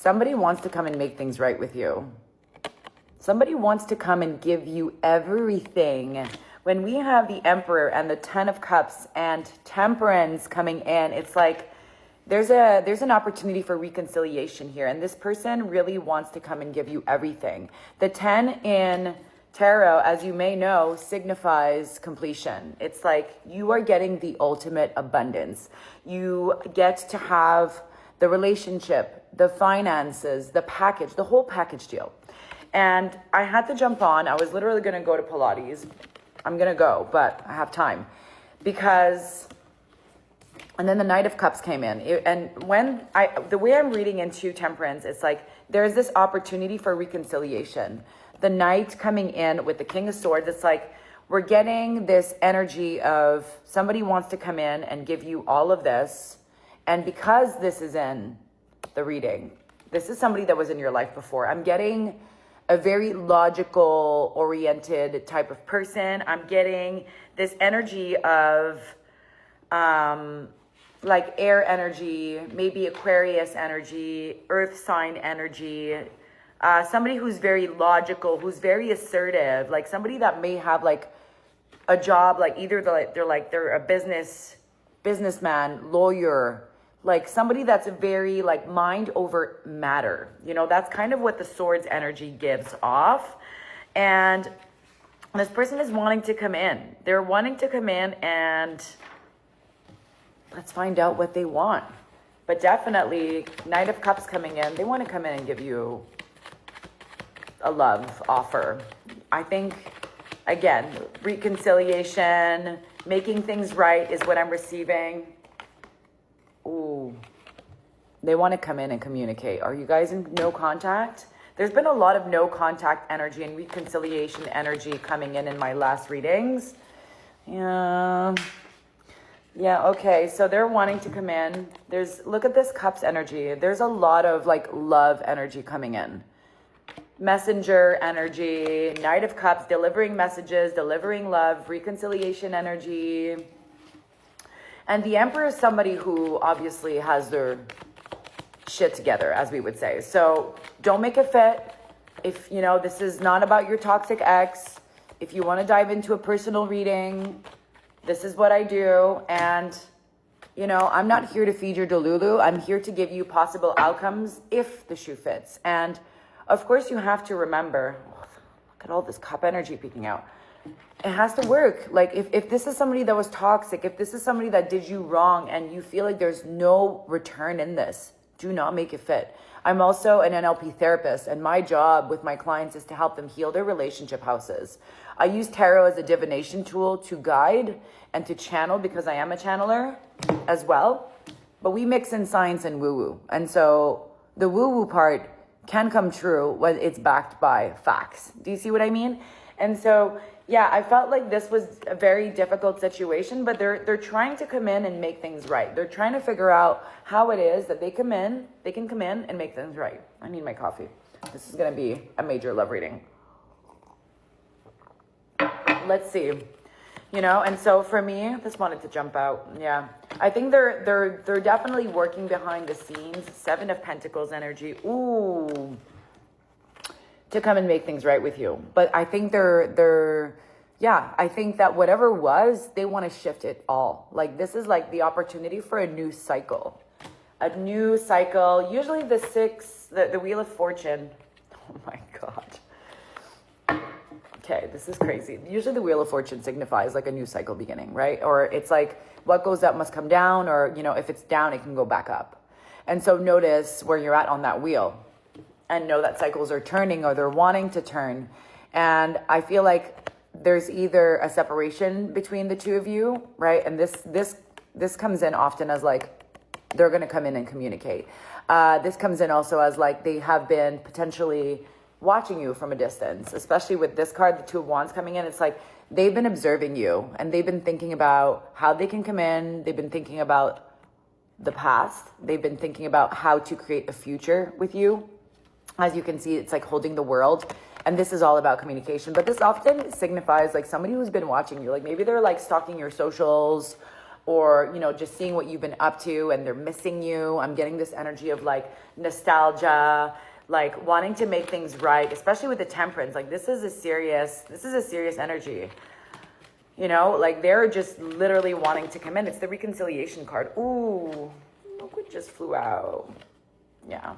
Somebody wants to come and make things right with you. Somebody wants to come and give you everything. When we have the Emperor and the Ten of Cups and Temperance coming in, it's like there's an opportunity for reconciliation here. And this person really wants to come and give you everything. The 10 in tarot, as you may know, signifies completion. It's like you are getting the ultimate abundance. You get to have the relationship, the finances, the package, the whole package deal. And I had to jump on. I was literally going to go to Pilates. I'm going to go, but I have time because, and then the Knight of Cups came in. And the way I'm reading into Temperance, it's like there's this opportunity for reconciliation. The Knight coming in with the King of Swords, it's like we're getting this energy of somebody wants to come in and give you all of this. And because this is in the reading, this is somebody that was in your life before. I'm getting a very logical oriented type of person. I'm getting this energy of like air energy, maybe Aquarius energy, earth sign energy, somebody who's very logical, who's very assertive, like somebody that may have like a job, like either they're a businessman, lawyer, like somebody that's very like mind over matter. You know, that's kind of what the Swords energy gives off. And this person is wanting to come in. They're wanting to come in and let's find out what they want. But definitely Knight of Cups coming in. They want to come in and give you a love offer. I think, again, reconciliation, making things right is what I'm receiving. Ooh, they want to come in and communicate. Are you guys in no contact? There's been a lot of no contact energy and reconciliation energy coming in my last readings. Yeah, okay. So they're wanting to come in. Look at this Cups energy. There's a lot of like love energy coming in. Messenger energy, Knight of Cups, delivering messages, delivering love, reconciliation energy. And the Emperor is somebody who obviously has their shit together, as we would say. So don't make it fit. If, you know, this is not about your toxic ex. If you want to dive into a personal reading, this is what I do. And, you know, I'm not here to feed your delulu. I'm here to give you possible outcomes if the shoe fits. And of course you have to remember, look at all this cup energy peeking out. It has to work. Like if this is somebody that was toxic, if this is somebody that did you wrong and you feel like there's no return in this, do not make it fit. I'm also an NLP therapist, and my job with my clients is to help them heal their relationship houses. I use tarot as a divination tool to guide and to channel because I am a channeler as well. But we mix in science and woo-woo. And so the woo-woo part can come true when it's backed by facts. Do you see what I mean? And so, yeah, I felt like this was a very difficult situation, but they're trying to come in and make things right. They're trying to figure out how it is that they can come in and make things right. I need my coffee. This is going to be a major love reading. Let's see. You know, and so for me, I just wanted to jump out. Yeah. I think they're definitely working behind the scenes. 7 of Pentacles energy. Ooh. To come and make things right with you. But I think I think that whatever was, they want to shift it all. Like this is like the opportunity for a new cycle. A new cycle. Usually the 6, the Wheel of Fortune. Oh my God. Okay, this is crazy. Usually the Wheel of Fortune signifies like a new cycle beginning, right? Or it's like what goes up must come down, or, you know, if it's down, it can go back up. And so notice where you're at on that wheel. And know that cycles are turning or they're wanting to turn. And I feel like there's either a separation between the two of you, right? And this comes in often as like they're going to come in and communicate. This comes in also as like they have been potentially watching you from a distance, especially with this card, the 2 of Wands coming in. It's like they've been observing you and they've been thinking about how they can come in. They've been thinking about the past. They've been thinking about how to create a future with you. As you can see, it's like holding the world. And this is all about communication. But this often signifies like somebody who's been watching you. Like maybe they're like stalking your socials. or, you know, just seeing what you've been up to and they're missing you. I'm getting this energy of like nostalgia, like wanting to make things right, especially with the temperance. Like this is a serious energy. You know, like they're just literally wanting to come in. It's the reconciliation card. Ooh, look what just flew out. Yeah.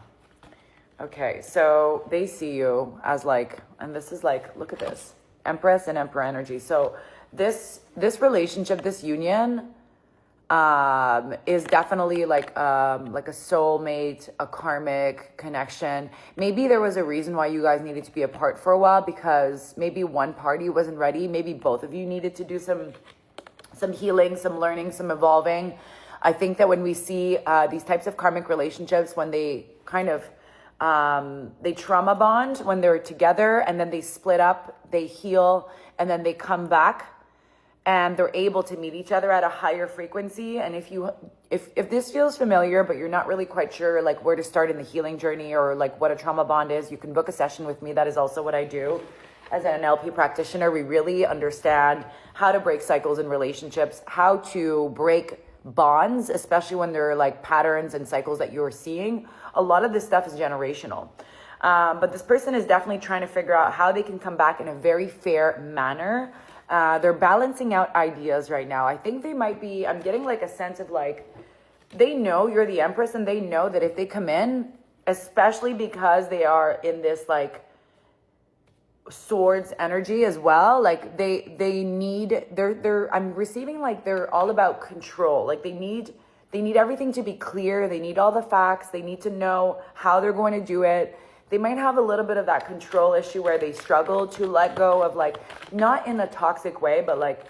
Okay, so they see you as like, and this is like, look at this, Empress and Emperor energy. So this relationship, this union, is definitely like a soulmate, a karmic connection. Maybe there was a reason why you guys needed to be apart for a while, because maybe one party wasn't ready. Maybe both of you needed to do some healing, some learning, some evolving. I think that when we see these types of karmic relationships, when they kind of they trauma bond when they're together, and then they split up, they heal, and then they come back, and they're able to meet each other at a higher frequency. And if this feels familiar, but you're not really quite sure like where to start in the healing journey, or like what a trauma bond is, you can book a session with me. That is also what I do. As an NLP practitioner, we really understand how to break cycles in relationships, how to break bonds, especially when there are like patterns and cycles that you're seeing. A lot of this stuff is generational. But this person is definitely trying to figure out how they can come back in a very fair manner. They're balancing out ideas right now. I think they might be, I'm getting like a sense of like, they know you're the Empress, and they know that if they come in, especially because they are in this like swords energy as well, like I'm receiving like they're all about control. Like they need everything to be clear. They need all the facts. They need to know how they're going to do it. They might have a little bit of that control issue where they struggle to let go of, like, not in a toxic way, but like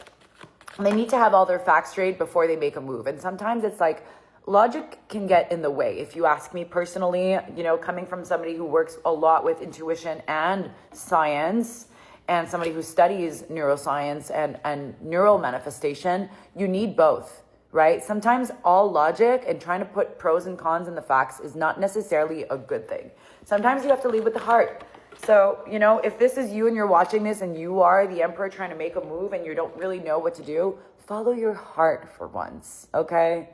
they need to have all their facts straight before they make a move. And sometimes it's like logic can get in the way. If you ask me personally, you know, coming from somebody who works a lot with intuition and science, and somebody who studies neuroscience and neural manifestation, you need both, right? Sometimes all logic and trying to put pros and cons in the facts is not necessarily a good thing. Sometimes you have to lead with the heart. So, you know, if this is you and you're watching this and you are the Emperor trying to make a move and you don't really know what to do, follow your heart for once, okay?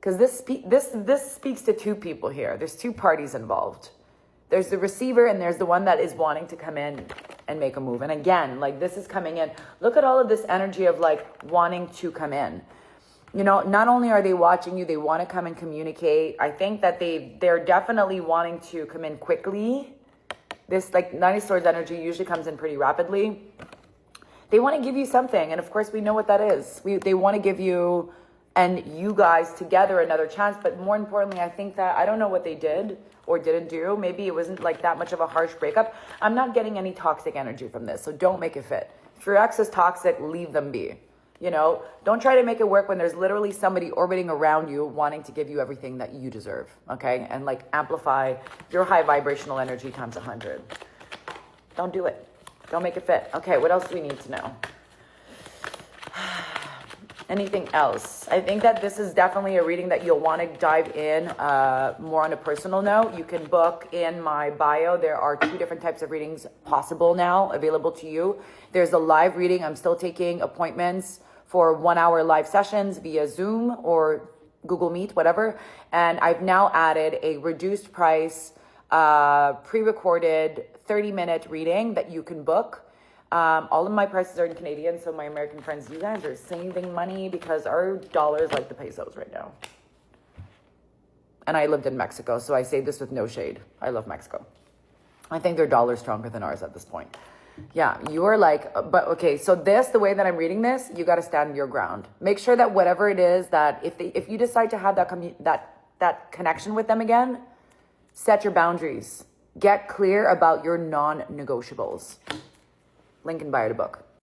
Because this speaks to two people here. There's two parties involved. There's the receiver and there's the one that is wanting to come in and make a move. And again, like this is coming in. Look at all of this energy of like wanting to come in. You know, not only are they watching you, they want to come and communicate. I think that they're definitely wanting to come in quickly. This like Nine of Swords energy usually comes in pretty rapidly. They want to give you something. And of course, we know what that is. They want to give you and you guys together another chance. But more importantly, I think that, I don't know what they did or didn't do. Maybe it wasn't like that much of a harsh breakup. I'm not getting any toxic energy from this. So don't make it fit. If your ex is toxic, leave them be. You know, don't try to make it work when there's literally somebody orbiting around you wanting to give you everything that you deserve, okay? And like amplify your high vibrational energy times 100. Don't do it. Don't make it fit. Okay, what else do we need to know? Anything else? I think that this is definitely a reading that you'll want to dive in more on a personal note. You can book in my bio. There are 2 different types of readings possible now, available to you. There's a live reading. I'm still taking appointments for 1-hour live sessions via Zoom or Google Meet, whatever. And I've now added a reduced price, pre-recorded 30-minute reading that you can book. All of my prices are in Canadian, so my American friends, you guys are saving money because our dollar is like the pesos right now. And I lived in Mexico, so I say this with no shade. I love Mexico. I think their dollar is stronger than ours at this point. Yeah, you are like, but okay, so the way that I'm reading this, you got to stand your ground. Make sure that whatever it is that if you decide to have that connection with them again, set your boundaries. Get clear about your non-negotiables. Link in bio to book.